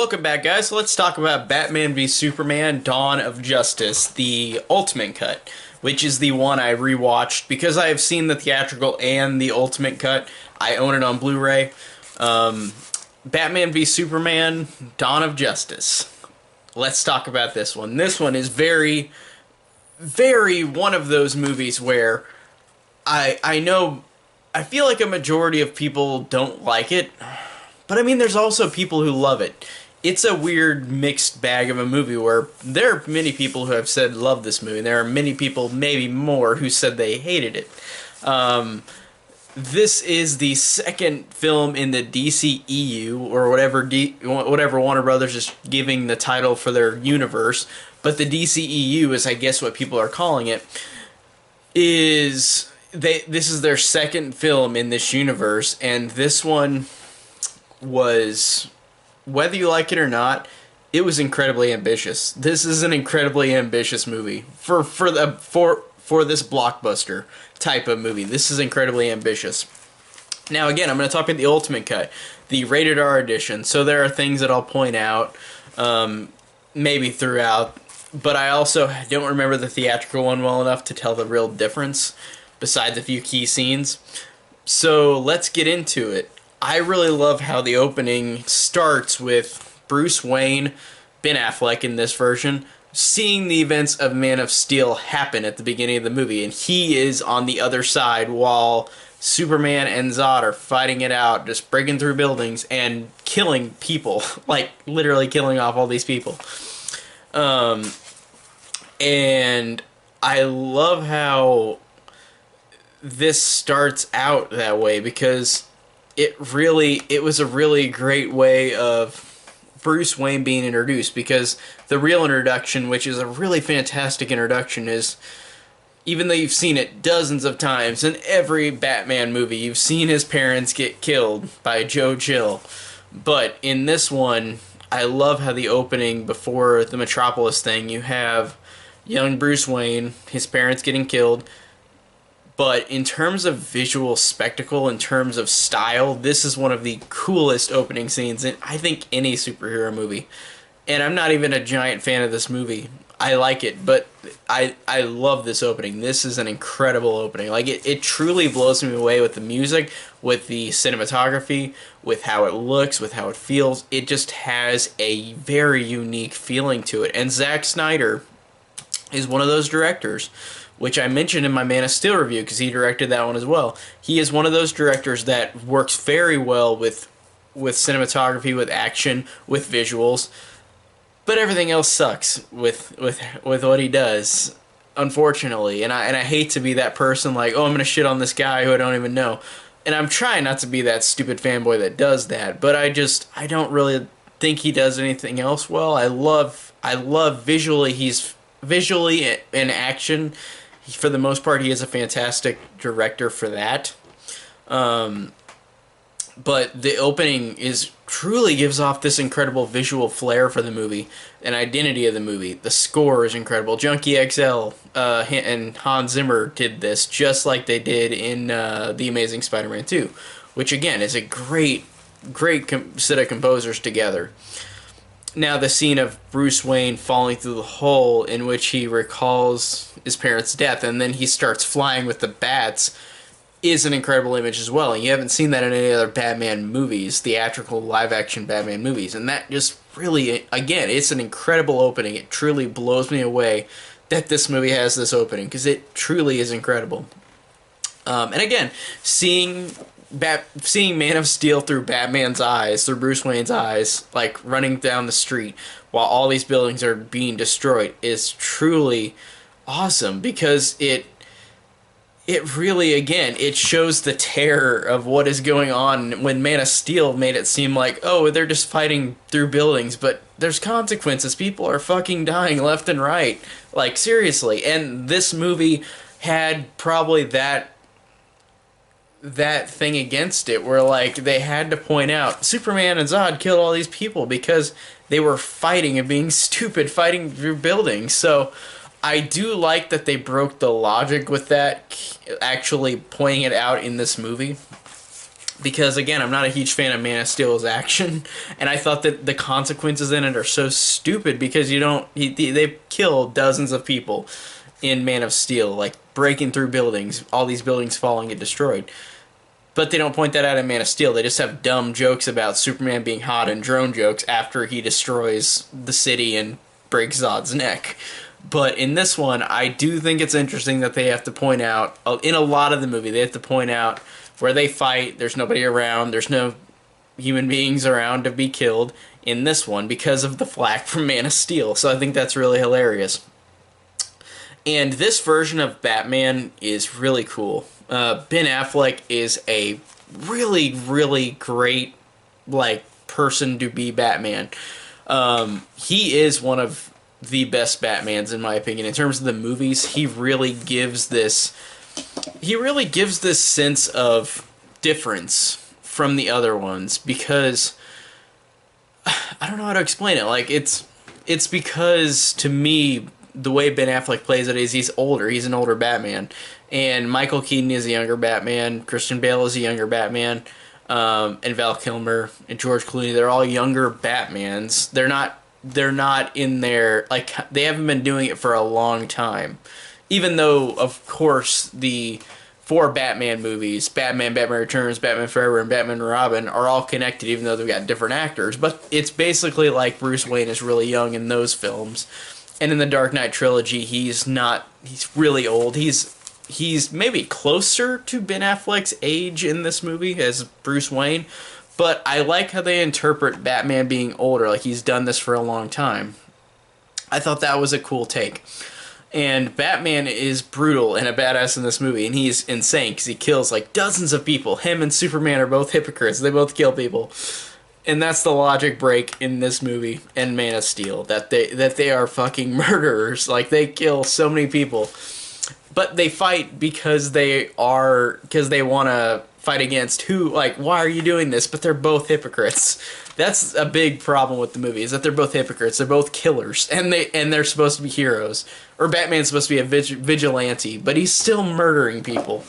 Welcome back, guys. So let's talk about Batman v Superman: Dawn of Justice, the Ultimate Cut, which is the one I rewatched because I have seen the theatrical and the Ultimate Cut. I own it on Blu-ray. Batman v Superman: Dawn of Justice. Let's talk about this one. This one is very, very one of those movies where I know I feel like a majority of people don't like it. But I mean, there's also people who love it. It's a weird mixed bag of a movie where there are many people who have said love this movie. There are many people, maybe more, who said they hated it. This is the second film in the DCEU, or whatever Warner Brothers is giving the title for their universe. But the DCEU is, I guess, what people are calling it. This is their second film in this universe, and this one was, whether you like it or not, it was incredibly ambitious. This is an incredibly ambitious movie for this blockbuster type of movie. This is incredibly ambitious. Now again, I'm going to talk about the Ultimate Cut, the rated R edition. So there are things that I'll point out maybe throughout, but I also don't remember the theatrical one well enough to tell the real difference besides a few key scenes. So let's get into it. I really love how the opening starts with Bruce Wayne, Ben Affleck in this version, seeing the events of Man of Steel happen at the beginning of the movie, and he is on the other side while Superman and Zod are fighting it out, just breaking through buildings and killing people, like literally killing off all these people. And I love how this starts out that way because it was a really great way of Bruce Wayne being introduced, because the real introduction, which is a really fantastic introduction, is, even though you've seen it dozens of times in every Batman movie, you've seen his parents get killed by Joe Chill. But in this one, I love how the opening, before the Metropolis thing, you have young Bruce Wayne, his parents getting killed. But in terms of visual spectacle, in terms of style, this is one of the coolest opening scenes in, I think, any superhero movie. And I'm not even a giant fan of this movie. I like it, but I love this opening. This is an incredible opening. Like, it truly blows me away with the music, with the cinematography, with how it looks, with how it feels. It just has a very unique feeling to it. And Zack Snyder is one of those directors, which I mentioned in my Man of Steel review, because he directed that one as well. He is one of those directors that works very well with cinematography, with action, with visuals, but everything else sucks with what he does, unfortunately. And I hate to be that person like, oh, I'm gonna shit on this guy who I don't even know. And I'm trying not to be that stupid fanboy that does that, but I don't really think he does anything else well. I love visually, he's visually in action. For the most part, he is a fantastic director for that. But the opening truly gives off this incredible visual flair for the movie, an identity of the movie. The score is incredible. Junkie XL and Hans Zimmer did this just like they did in The Amazing Spider-Man 2, which again is a great set of composers together. Now, the scene of Bruce Wayne falling through the hole in which he recalls his parents' death and then he starts flying with the bats is an incredible image as well. And you haven't seen that in any other Batman movies, theatrical live-action Batman movies. And that just really, again, it's an incredible opening. It truly blows me away that this movie has this opening, because it truly is incredible. And again, seeing Man of Steel through Batman's eyes, through Bruce Wayne's eyes, like running down the street while all these buildings are being destroyed, is truly awesome, because it really, again, it shows the terror of what is going on. When Man of Steel made it seem like, oh, they're just fighting through buildings, but there's consequences. People are fucking dying left and right. Like, seriously. And this movie had probably that thing against it, where like they had to point out Superman and Zod killed all these people because they were fighting and being stupid, fighting through buildings. So I do like that they broke the logic with that, actually pointing it out in this movie. because again, I'm not a huge fan of Man of Steel's action, and I thought that the consequences in it are so stupid because you don't they kill dozens of people in Man of Steel, like breaking through buildings, all these buildings falling and destroyed. But they don't point that out in Man of Steel. They just have dumb jokes about Superman being hot and drone jokes after he destroys the city and breaks Zod's neck. But in this one, I do think it's interesting that they have to point out, in a lot of the movie, they have to point out where they fight, there's nobody around, there's no human beings around to be killed in this one because of the flack from Man of Steel. So I think that's really hilarious. And this version of Batman is really cool. Ben Affleck is a really, really great, like, person to be Batman. He is one of the best Batmans, in my opinion. In terms of the movies, he really gives this sense of difference from the other ones, because I don't know how to explain it. Like, it's because, to me, the way Ben Affleck plays it is he's older. He's an older Batman. And Michael Keaton is a younger Batman. Christian Bale is a younger Batman. And Val Kilmer and George Clooney, they're all younger Batmans. They're not in their, like, they haven't been doing it for a long time. Even though, of course, the 4 Batman movies, Batman, Batman Returns, Batman Forever, and Batman and Robin, are all connected, even though they've got different actors. But it's basically like Bruce Wayne is really young in those films. And in the Dark Knight trilogy, he's really old. He's maybe closer to Ben Affleck's age in this movie as Bruce Wayne. But I like how they interpret Batman being older, like he's done this for a long time. I thought that was a cool take. And Batman is brutal and a badass in this movie, and he's insane because he kills like dozens of people. Him and Superman are both hypocrites. They both kill people. And that's the logic break in this movie and Man of Steel, that they are fucking murderers. Like, they kill so many people. But they fight because they want to fight against who, like, why are you doing this? But they're both hypocrites. That's a big problem with the movie, is that they're both hypocrites. They're both killers, and they're supposed to be heroes. Or Batman's supposed to be a vigilante, but he's still murdering people.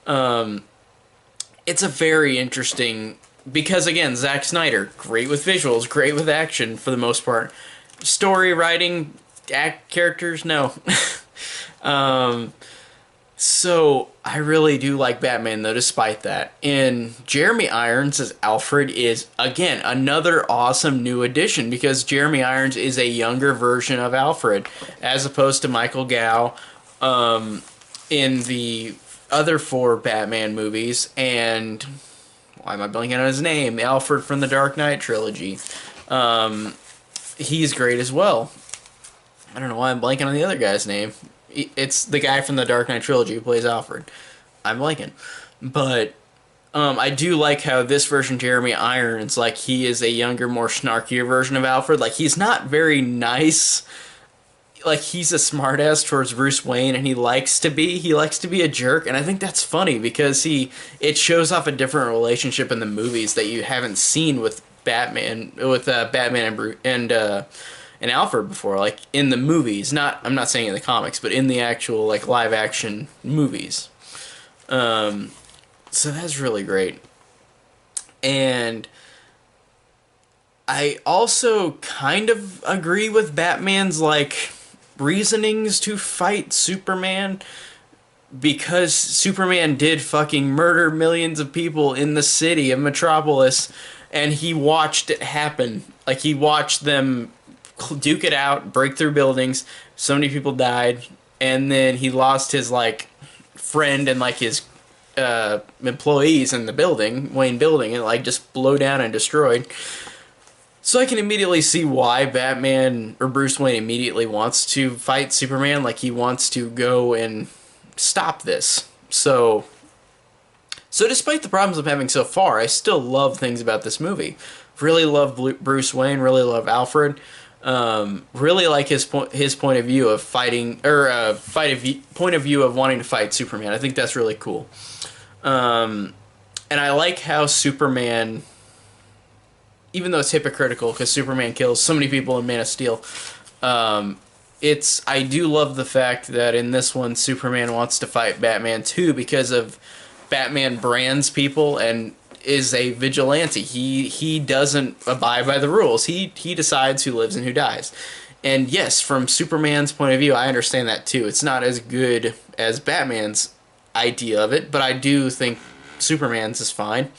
It's a very interesting, because again, Zack Snyder, great with visuals, great with action for the most part. Story writing, characters, no. So I really do like Batman, though, despite that. And Jeremy Irons as Alfred is, again, another awesome new addition, because Jeremy Irons is a younger version of Alfred, as opposed to Michael Gough in the other 4 Batman movies. And why am I blanking on his name? Alfred from the Dark Knight trilogy. He's great as well. I don't know why I'm blanking on the other guy's name. It's the guy from the Dark Knight trilogy who plays Alfred. I'm blanking. But I do like how this version, Jeremy Irons, like, he is a younger, more snarkier version of Alfred. Like, he's not very nice. Like, he's a smartass towards Bruce Wayne, and he likes to be a jerk, and I think that's funny because it shows off a different relationship in the movies that you haven't seen with Batman and Alfred before, like in the movies. I'm not saying in the comics, but in the actual, like, live action movies. So that's really great. And I also kind of agree with Batman's, like, reasonings to fight Superman, because Superman did fucking murder millions of people in the city of Metropolis, and he watched it happen. Like, he watched them duke it out, break through buildings, so many people died, and then he lost his, like, friend and, like, his employees in the building, Wayne building, and, like, just blow down and destroyed. So I can immediately see why Batman, or Bruce Wayne, immediately wants to fight Superman. Like, he wants to go and stop this. So despite the problems I'm having so far, I still love things about this movie. Really love Bruce Wayne, really love Alfred. Really like his point of view of fighting, or point of view of wanting to fight Superman. I think that's really cool. And I like how Superman, even though it's hypocritical because Superman kills so many people in Man of Steel, I do love the fact that in this one Superman wants to fight Batman too, because of Batman brands people, and is a vigilante. He doesn't abide by the rules. He decides who lives and who dies. And yes, from Superman's point of view, I understand that too. It's not as good as Batman's idea of it, but I do think Superman's is fine.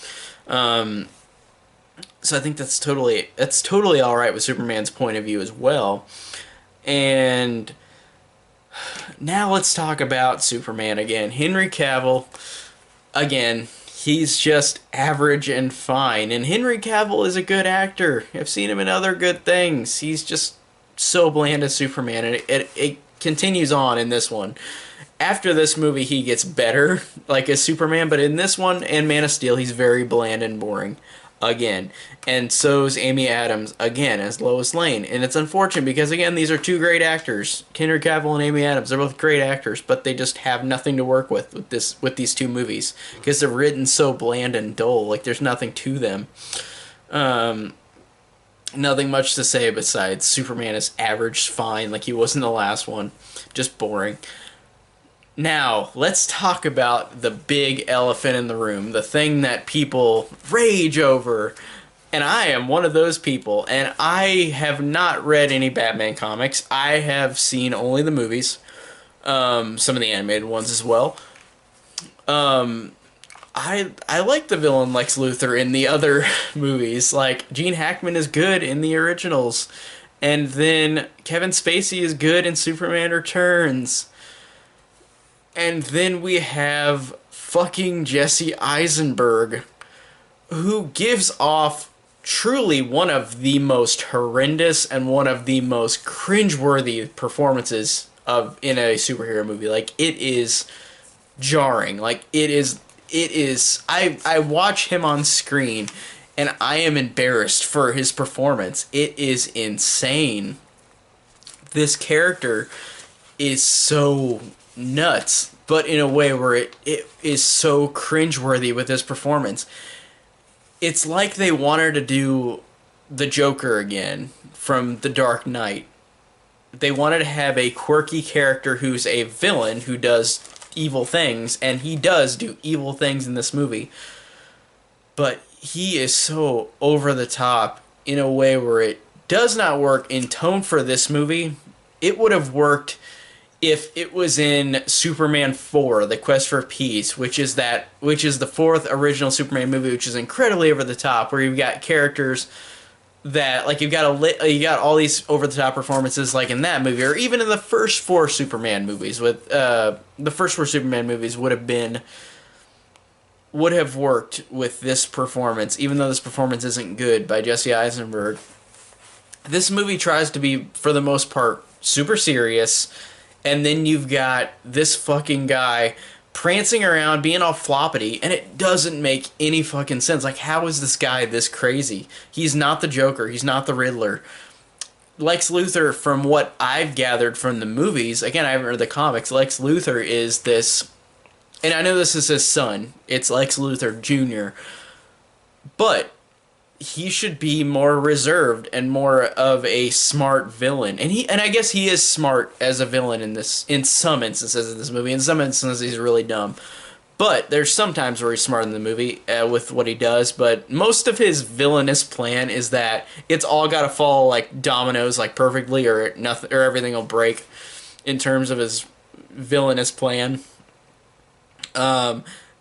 So I think that's totally all right with Superman's point of view as well. And now let's talk about Superman again. Henry Cavill, again, he's just average and fine. And Henry Cavill is a good actor. I've seen him in other good things. He's just so bland as Superman, and it continues on in this one. After this movie, he gets better, like as Superman, but in this one and Man of Steel, he's very bland and boring again. And so's Amy Adams again as Lois Lane. And it's unfortunate because, again, these are two great actors. Henry Cavill and Amy Adams, they're both great actors, but they just have nothing to work with these two movies because they're written so bland and dull. Like, there's nothing to them. Nothing much to say besides Superman is average fine, like he was in the last one. Just boring. Now, let's talk about the big elephant in the room, the thing that people rage over. And I am one of those people, and I have not read any Batman comics. I have seen only the movies, some of the animated ones as well. I like the villain Lex Luthor in the other movies. Like, Gene Hackman is good in the originals, and then Kevin Spacey is good in Superman Returns. And then we have fucking Jesse Eisenberg, who gives off truly one of the most horrendous and one of the most cringeworthy performances in a superhero movie. Like, it is jarring. Like, it is I watch him on screen and I am embarrassed for his performance. It is insane. This character is so nuts, but in a way where it is so cringeworthy with his performance. It's like they wanted to do the Joker again from The Dark Knight. They wanted to have a quirky character who's a villain who does evil things, and he does do evil things in this movie. But he is so over the top in a way where it does not work in tone for this movie. It would have worked if it was in Superman 4, The Quest for Peace, which is the fourth original Superman movie, which is incredibly over the top, where you've got characters that, like, you got all these over the top performances, like in that movie, or even in the first four Superman movies. With the first four Superman movies would have worked with this performance, even though this performance isn't good by Jesse Eisenberg. This movie tries to be, for the most part, super serious. And then you've got this fucking guy prancing around, being all floppity, and it doesn't make any fucking sense. Like, how is this guy this crazy? He's not the Joker. He's not the Riddler. Lex Luthor, from what I've gathered from the movies, again, I haven't read the comics, Lex Luthor is this, and I know this is his son. It's Lex Luthor Jr., but he should be more reserved and more of a smart villain. And I guess he is smart as a villain in some instances of this movie. In some instances, he's really dumb. But there's some times where he's smart in the movie with what he does. But most of his villainous plan is that it's all got to fall like dominoes, like perfectly, or nothing, or everything will break. In terms of his villainous plan.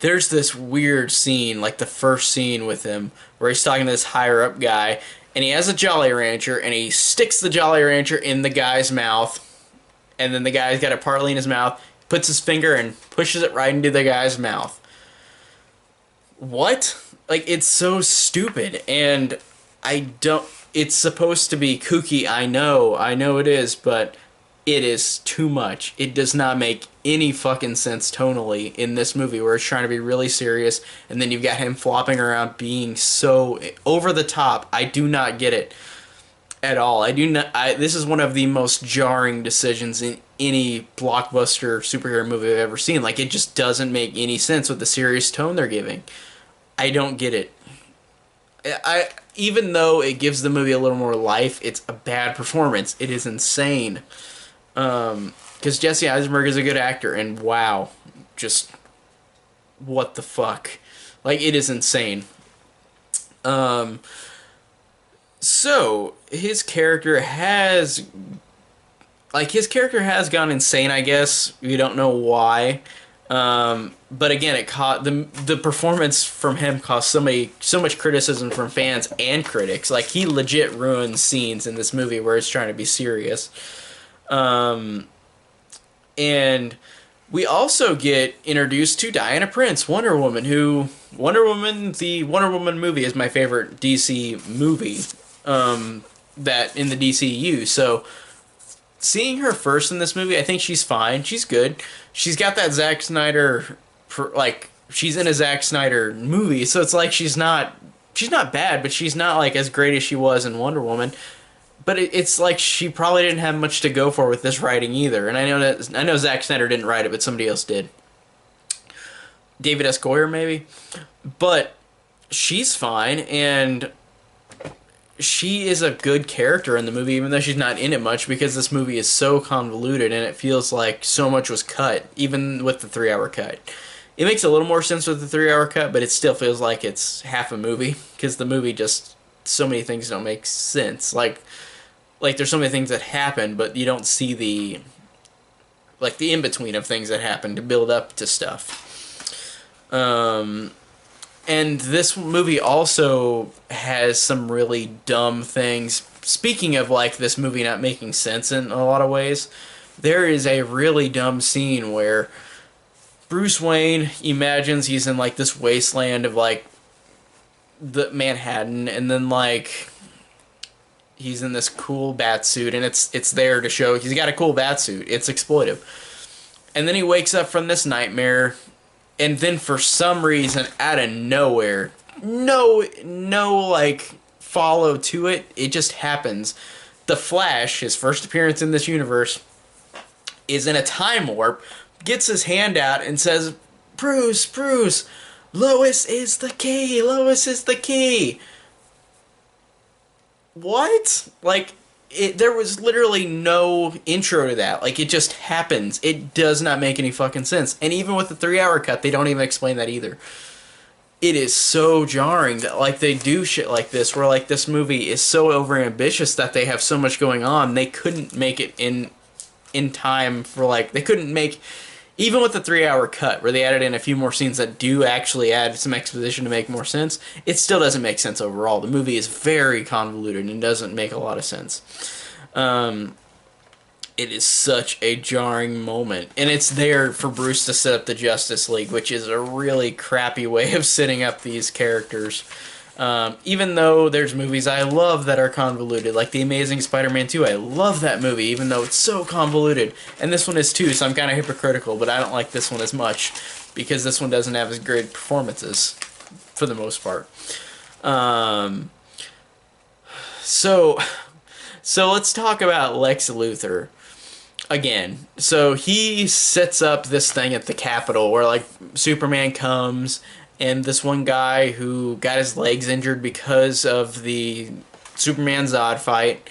There's this weird scene, like the first scene with him, where he's talking to this higher up guy, and he has a Jolly Rancher, and he sticks the Jolly Rancher in the guy's mouth, and then the guy's got it partly in his mouth, puts his finger and pushes it right into the guy's mouth. What? Like, it's so stupid, and it's supposed to be kooky, I know it is, but it is too much. It does not make any fucking sense tonally in this movie where it's trying to be really serious, and then you've got him flopping around being so over the top. I do not get it at all. This is one of the most jarring decisions in any blockbuster superhero movie I've ever seen. Like, it just doesn't make any sense with the serious tone they're giving. I don't get it. Even though it gives the movie a little more life, it's a bad performance. It is insane. Because Jesse Eisenberg is a good actor, and wow, just what the fuck. Like, it is insane. Um, so his character has gone insane. I guess we don't know why. But again, it caught the performance from him caused so much criticism from fans and critics. Like he legit ruins scenes in this movie where it's trying to be serious. Um, and we also get introduced to Diana Prince, Wonder Woman, the Wonder Woman movie is my favorite DC movie. That in the DCU. So seeing her first in this movie, I think she's fine. She's good. She's got that Zack Snyder, like she's in a Zack Snyder movie, so it's like she's not bad, but she's not like as great as she was in Wonder Woman. But it's like she probably didn't have much to go for with this writing either. And I know Zack Snyder didn't write it, but somebody else did. David S. Goyer maybe, but she's fine and she is a good character in the movie, even though she's not in it much, because this movie is so convoluted and it feels like so much was cut, even with the 3 hour cut. It makes a little more sense with the 3 hour cut, but it still feels like it's half a movie, because the movie just, so many things don't make sense. Like there's so many things that happen, but you don't see the in-between of things that happen to build up to stuff. And this movie also has some really dumb things. Speaking of like this movie not making sense in a lot of ways, there is a really dumb scene where Bruce Wayne imagines he's in like this wasteland of like the Manhattan, and then like he's in this cool bat suit, and it's there to show he's got a cool bat suit. It's exploitive. And then he wakes up from this nightmare, and then for some reason, out of nowhere, no like follow to it. It just happens. The Flash, his first appearance in this universe, is in a time warp, gets his hand out and says, Bruce, Lois is the key, Lois is the key. What? Like, there was literally no intro to that. Like, it just happens. It does not make any fucking sense. And even with the 3 hour cut, they don't even explain that either. It is so jarring that, like, they do shit like this, where, like, this movie is so overambitious that they have so much going on, they couldn't make it in time for, like, they couldn't make, even with the 3 hour cut, where they added in a few more scenes that do actually add some exposition to make more sense, it still doesn't make sense overall. The movie is very convoluted and doesn't make a lot of sense. It is such a jarring moment. And it's there for Bruce to set up the Justice League, which is a really crappy way of setting up these characters. Even though there's movies I love that are convoluted, like The Amazing Spider-Man 2, I love that movie, even though it's so convoluted. And this one is too, so I'm kind of hypocritical, but I don't like this one as much, because this one doesn't have as great performances, for the most part. So let's talk about Lex Luthor. Again, so he sets up this thing at the Capitol where, like, Superman comes, and this one guy who got his legs injured because of the Superman Zod fight,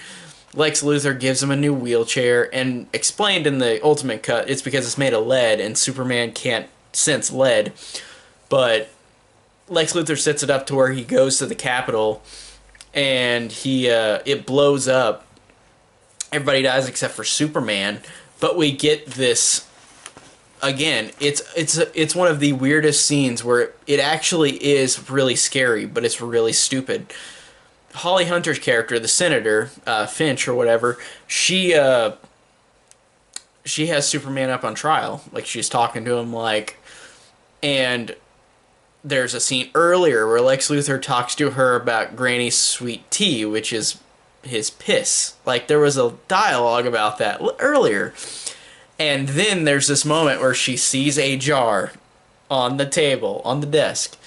Lex Luthor gives him a new wheelchair, and explained in the Ultimate Cut, it's because it's made of lead, and Superman can't sense lead. But Lex Luthor sets it up to where he goes to the Capitol, and it blows up. Everybody dies except for Superman, but we get this again. It's one of the weirdest scenes where it actually is really scary, but it's really stupid. Holly Hunter's character, the senator, Finch or whatever, she has Superman up on trial. Like, she's talking to him, like, and there's a scene earlier where Lex Luthor talks to her about Granny's sweet tea, which is his piss. Like, there was a dialogue about that earlier. And then there's this moment where she sees a jar on the table, on the desk.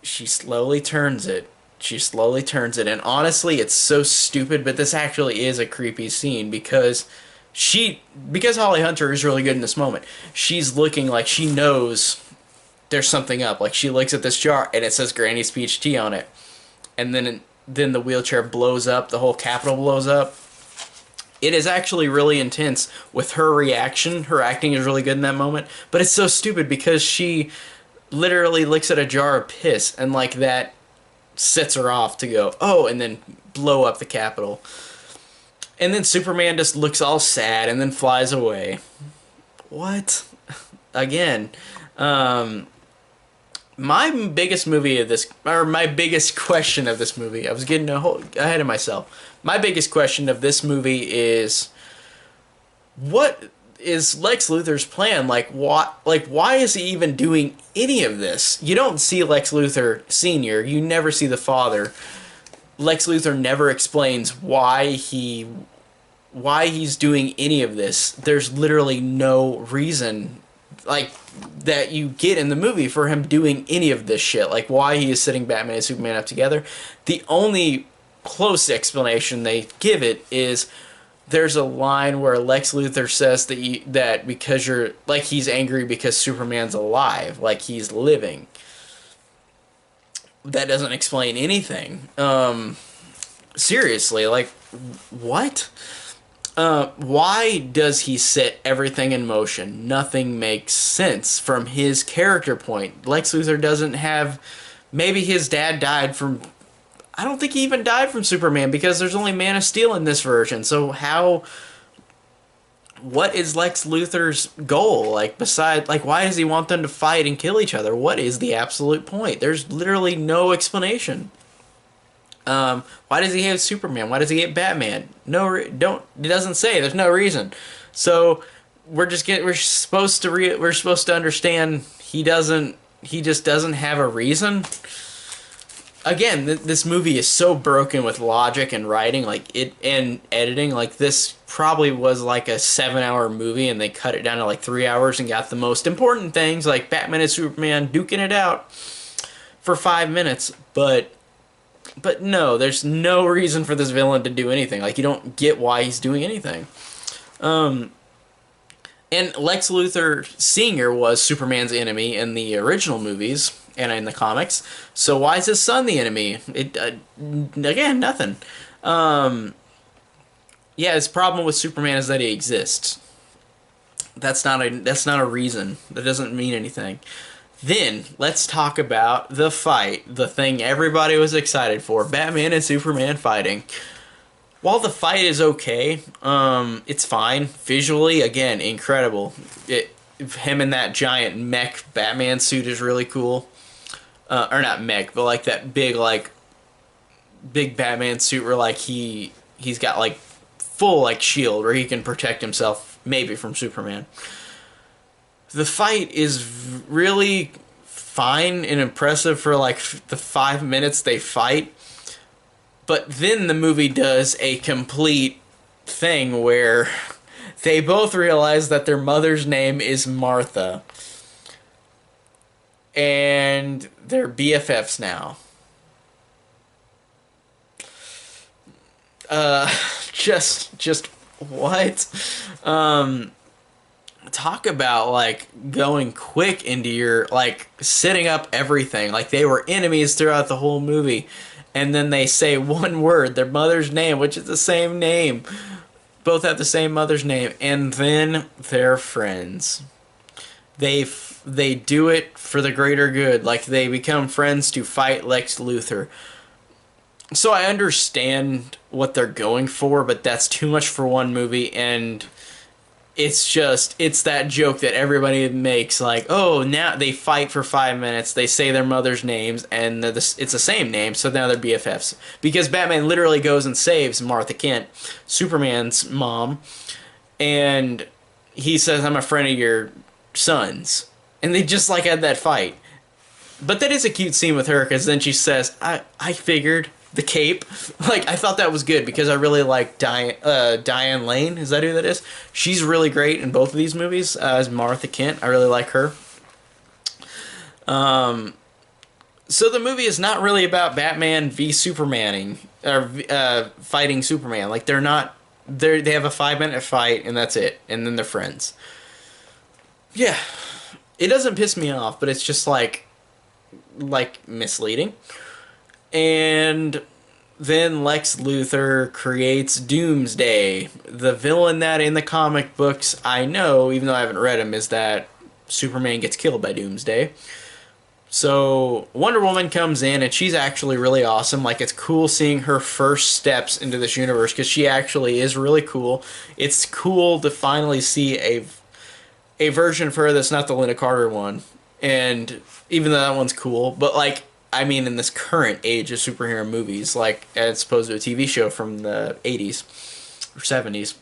She slowly turns it. And honestly, it's so stupid, but this actually is a creepy scene, because Holly Hunter is really good in this moment. She's looking like she knows there's something up. Like, she looks at this jar and it says Granny's peach tea on it. And then the wheelchair blows up, the whole Capitol blows up. It is actually really intense with her reaction. Her acting is really good in that moment, but it's so stupid because she literally looks at a jar of piss, and like that sets her off to go, oh, and then blow up the Capitol. And then Superman just looks all sad and then flies away. What? Again. My biggest movie of this, or my biggest question of this movie, I was getting ahead of myself. My biggest question of this movie is, what is Lex Luthor's plan? Why is he even doing any of this? You don't see Lex Luthor Sr., you never see the father. Lex Luthor never explains why he's doing any of this. There's literally no reason that you get in the movie for him doing any of this shit. Like why he is setting Batman and Superman up together. The only close explanation they give it is there's a line where Lex Luthor says that because you're like he's angry because Superman's alive, like he's living. That doesn't explain anything. Seriously, like what? Why does he set everything in motion? Nothing makes sense from his character point. Lex Luthor doesn't have... Maybe his dad died from... I don't think he even died from Superman because there's only Man of Steel in this version. So how... What is Lex Luthor's goal? Like, besides... Like, why does he want them to fight and kill each other? What is the absolute point? There's literally no explanation. Why does he hate Superman? Why does he hate Batman? It doesn't say. There's no reason. So we're supposed to understand he just doesn't have a reason. Again, this movie is so broken with logic and writing, and editing. Like this probably was like a 7-hour movie, and they cut it down to like 3 hours and got the most important things like Batman and Superman duking it out for 5 minutes, But no, there's no reason for this villain to do anything. Like, you don't get why he's doing anything. And Lex Luthor Sr. was Superman's enemy in the original movies and in the comics. So why is his son the enemy? Again, nothing. Yeah, his problem with Superman is that he exists. That's not a reason. That doesn't mean anything. Then, let's talk about the fight, the thing everybody was excited for, Batman and Superman fighting. While the fight is okay, it's fine. Visually, again, incredible. Him in that giant mech Batman suit is really cool. Or not mech, but like that big Batman suit where like he's got like full like shield where he can protect himself maybe from Superman. The fight is really fine and impressive for like the 5 minutes they fight. But then the movie does a complete thing where they both realize that their mother's name is Martha. And they're BFFs now. Just what? Talk about like going quick into your like setting up everything. Like they were enemies throughout the whole movie, and then they say one word, their mother's name, which is the same name. Both have the same mother's name, and then they're friends. They do it for the greater good. Like they become friends to fight Lex Luthor. So I understand what they're going for, but that's too much for one movie, and it's that joke that everybody makes, like, oh, now they fight for 5 minutes, they say their mother's names, and it's the same name, so now they're BFFs. Because Batman literally goes and saves Martha Kent, Superman's mom, and he says, I'm a friend of your son's. And they just, like, had that fight. But that is a cute scene with her, because then she says, I figured... The cape. Like, I thought that was good because I really like Diane Lane. Is that who that is? She's really great in both of these movies as Martha Kent. I really like her. So the movie is not really about Batman v Supermaning or fighting Superman. Like they have a 5-minute fight and that's it. And then they're friends. Yeah. It doesn't piss me off, but it's just like misleading. And then Lex Luthor creates Doomsday. The villain that in the comic books I know, even though I haven't read them, is that Superman gets killed by Doomsday. So Wonder Woman comes in and she's actually really awesome. Like it's cool seeing her first steps into this universe because she actually is really cool. It's cool to finally see a version of her that's not the Linda Carter one. And even though that one's cool, but like I mean in this current age of superhero movies, like as opposed to a TV show from the 80s or 70s.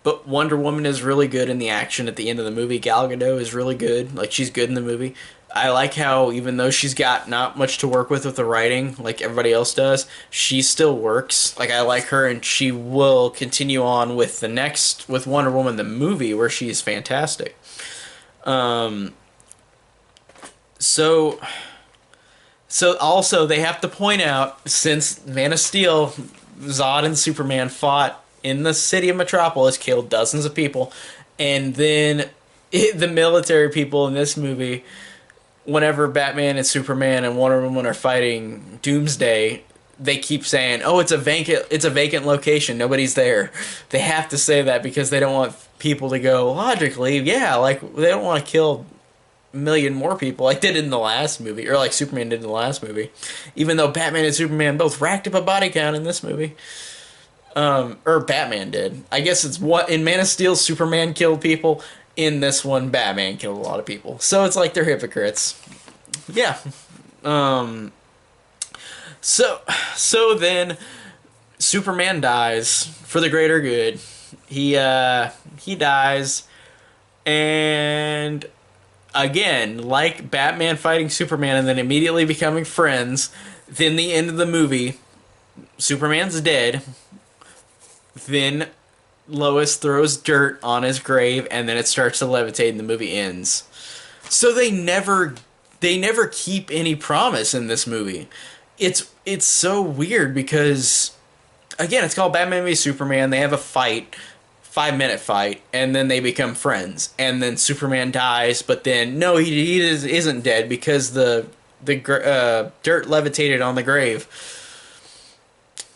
But Wonder Woman is really good in the action at the end of the movie. Gal Gadot is really good. Like she's good in the movie. I like how even though she's got not much to work with the writing, like everybody else does, she still works. Like I like her, and she will continue on with the next with Wonder Woman the movie where she's fantastic. Um, so so also they have to point out since Man of Steel, Zod and Superman fought in the city of Metropolis, killed dozens of people, and then the military people in this movie, whenever Batman and Superman and Wonder Woman are fighting Doomsday, they keep saying, "Oh, it's a vacant location. Nobody's there." They have to say that because they don't want people to go logically, yeah, like they don't want to kill a million more people like they did in the last movie, or like Superman did in the last movie. Even though Batman and Superman both racked up a body count in this movie. Or Batman did. I guess it's what in Man of Steel, Superman killed people. In this one, Batman killed a lot of people. So it's like they're hypocrites. Yeah. Um. So then, Superman dies for the greater good. He dies, and again, like Batman fighting Superman and then immediately becoming friends. Then the end of the movie, Superman's dead. Then Lois throws dirt on his grave, and then it starts to levitate, and the movie ends. So they never keep any promise in this movie. It's so weird because again, it's called Batman v Superman. They have a fight, 5 minute fight, and then they become friends. And then Superman dies, but then no, he isn't dead because the dirt levitated on the grave.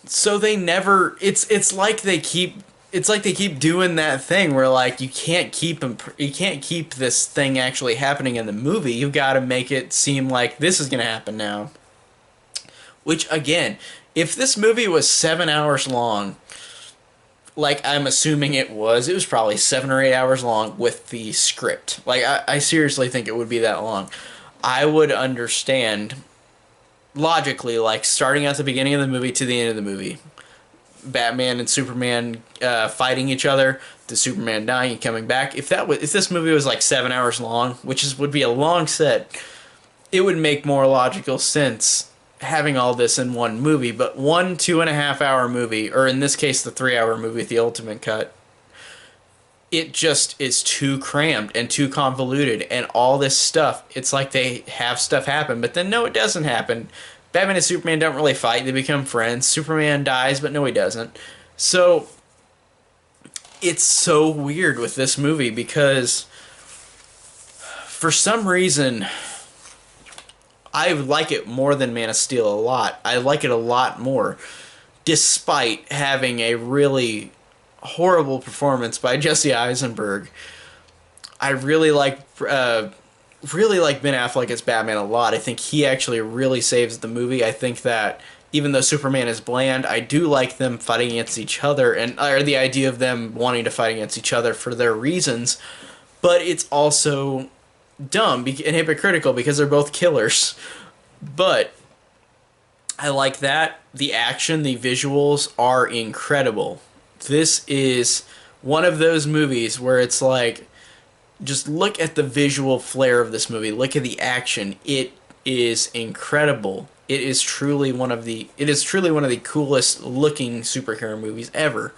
So they never. It's like they keep doing that thing where like you can't keep this thing actually happening in the movie. You've got to make it seem like this is gonna happen now. Which again, if this movie was 7 hours long, like I'm assuming it was probably 7 or 8 hours long with the script. Like I seriously think it would be that long. I would understand logically, like starting at the beginning of the movie to the end of the movie. Batman and Superman fighting each other, the Superman dying and coming back. If this movie was like 7 hours long, would be a long set, it would make more logical sense having all this in one movie. But one 2.5 hour movie, or in this case the 3 hour movie with the ultimate cut, it just is too crammed and too convoluted and all this stuff. It's like they have stuff happen, but then no, it doesn't happen. Batman and Superman don't really fight. They become friends. Superman dies, but no, he doesn't. So it's so weird with this movie because for some reason I like it more than Man of Steel a lot. I like it a lot more despite having a really horrible performance by Jesse Eisenberg. I really like Ben Affleck as Batman a lot. I think he actually really saves the movie. I think that even though Superman is bland, I do like them fighting against each other, or the idea of them wanting to fight against each other for their reasons. But it's also dumb and hypocritical because they're both killers. But I like that. The action, the visuals are incredible. This is one of those movies where it's like, just look at the visual flair of this movie. Look at the action. It is incredible. It is truly one of the coolest looking superhero movies ever.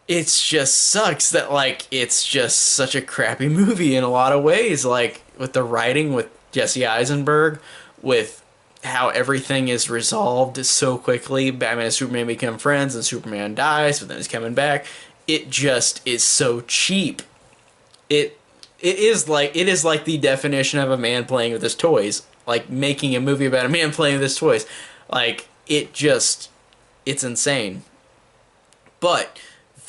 It's just sucks that like it's just such a crappy movie in a lot of ways, like with the writing with Jesse Eisenberg, with how everything is resolved so quickly. Batman and Superman become friends and Superman dies, but then he's coming back. It just is so cheap. It is like the definition of a man playing with his toys. Like making a movie about a man playing with his toys. Like it's insane. But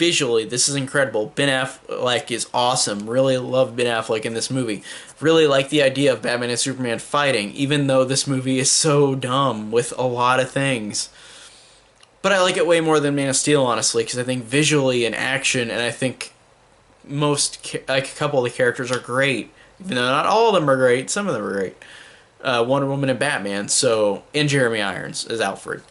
visually, this is incredible. Ben Affleck is awesome. Really love Ben Affleck in this movie. Really like the idea of Batman and Superman fighting, even though this movie is so dumb with a lot of things. But I like it way more than Man of Steel, honestly, because I think visually and action, and I think like a couple of the characters are great. Even though not all of them are great, some of them are great. Wonder Woman and Batman, and Jeremy Irons as Alfred.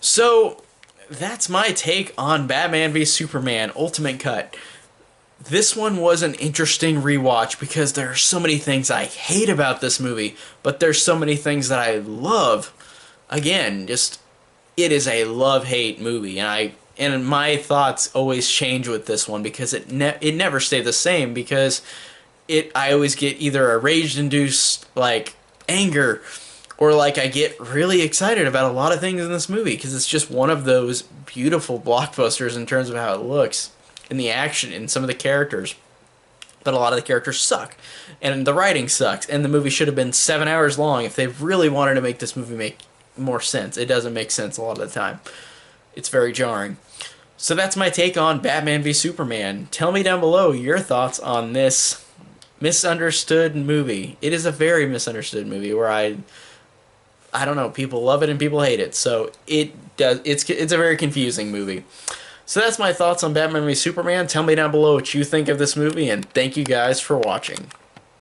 So that's my take on Batman v Superman Ultimate Cut. This one was an interesting rewatch because there are so many things I hate about this movie, but there's so many things that I love. Again, just it is a love-hate movie, and my thoughts always change with this one because it never stay the same because I always get either a rage-induced like anger or like I get really excited about a lot of things in this movie because it's just one of those beautiful blockbusters in terms of how it looks and the action and some of the characters. But a lot of the characters suck and the writing sucks and the movie should have been 7 hours long if they really wanted to make this movie make more sense. It doesn't make sense a lot of the time. It's very jarring. So that's my take on Batman v Superman. Tell me down below your thoughts on this misunderstood movie. It is a very misunderstood movie where I don't know, people love it and people hate it. So it's a very confusing movie. So that's my thoughts on Batman v Superman. Tell me down below what you think of this movie and thank you guys for watching.